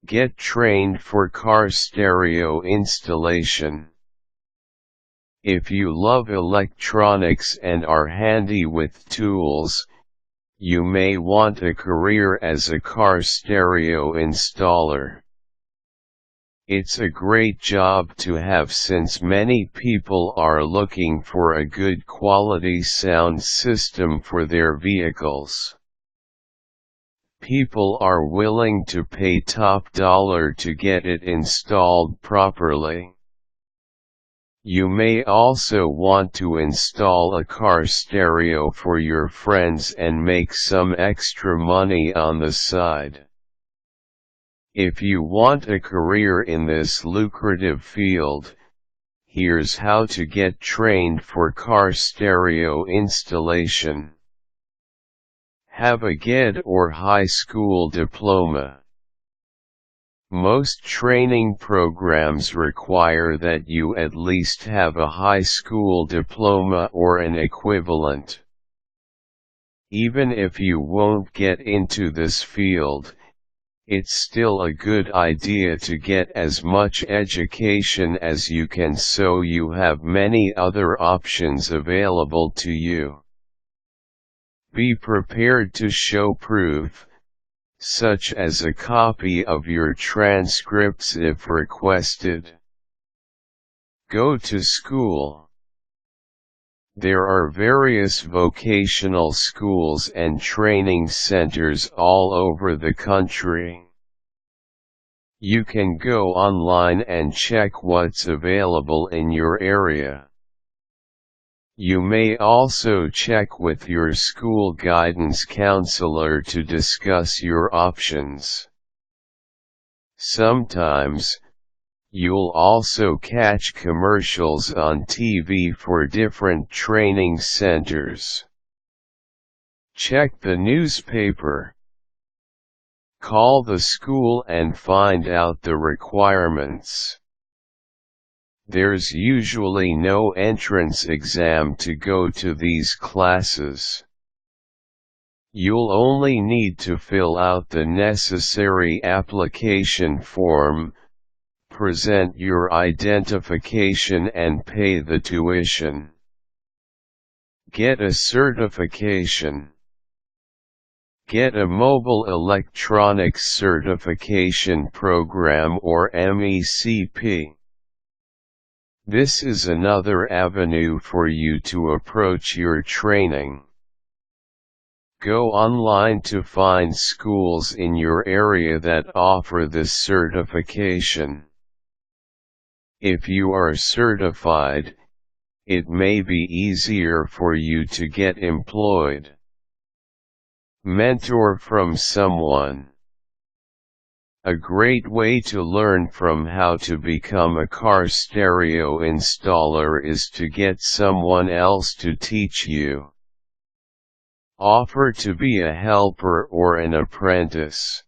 Get trained for car stereo installation. If you love electronics and are handy with tools, you may want a career as a car stereo installer. It's a great job to have since many people are looking for a good quality sound system for their vehicles. People are willing to pay top dollar to get it installed properly. You may also want to install a car stereo for your friends and make some extra money on the side. If you want a career in this lucrative field, here's how to get trained for car stereo installation. Have a GED or high school diploma. Most training programs require that you at least have a high school diploma or an equivalent. Even if you won't get into this field, it's still a good idea to get as much education as you can so you have many other options available to you. Be prepared to show proof, such as a copy of your transcripts if requested. Go to school. There are various vocational schools and training centers all over the country. You can go online and check what's available in your area. You may also check with your school guidance counselor to discuss your options. Sometimes, you'll also catch commercials on TV for different training centers. Check the newspaper. Call the school and find out the requirements. There's usually no entrance exam to go to these classes. You'll only need to fill out the necessary application form, present your identification and pay the tuition. Get a certification. Get a mobile electronics certification program or MECP. This is another avenue for you to approach your training. Go online to find schools in your area that offer this certification. If you are certified, it may be easier for you to get employed. Mentor from someone. A great way to learn from how to become a car stereo installer is to get someone else to teach you. Offer to be a helper or an apprentice.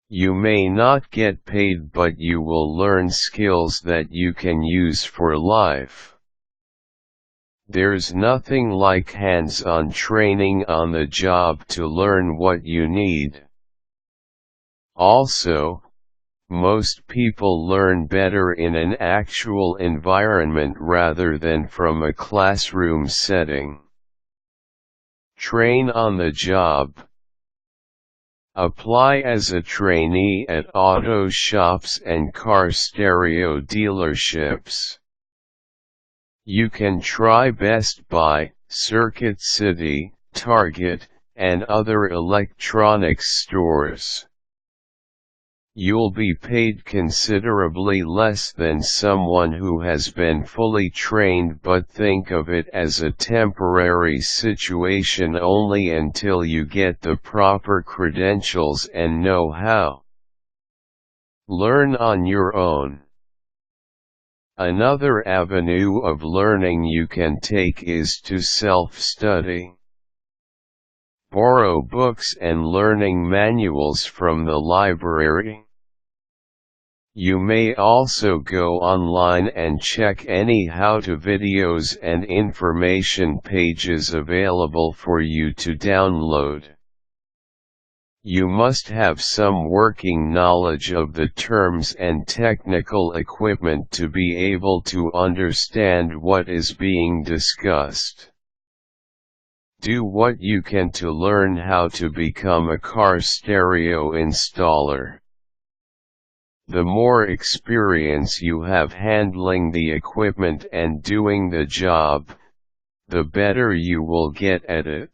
You may not get paid, but you will learn skills that you can use for life. There's nothing like hands-on training on the job to learn what you need. Also, most people learn better in an actual environment rather than from a classroom setting. Train on the job. Apply as a trainee at auto shops and car stereo dealerships. You can try Best Buy, Circuit City, Target, and other electronics stores. You'll be paid considerably less than someone who has been fully trained, but think of it as a temporary situation only until you get the proper credentials and know-how. Learn on your own. Another avenue of learning you can take is to self-study. Borrow books and learning manuals from the library. You may also go online and check any how-to videos and information pages available for you to download. You must have some working knowledge of the terms and technical equipment to be able to understand what is being discussed. Do what you can to learn how to become a car stereo installer. The more experience you have handling the equipment and doing the job, the better you will get at it.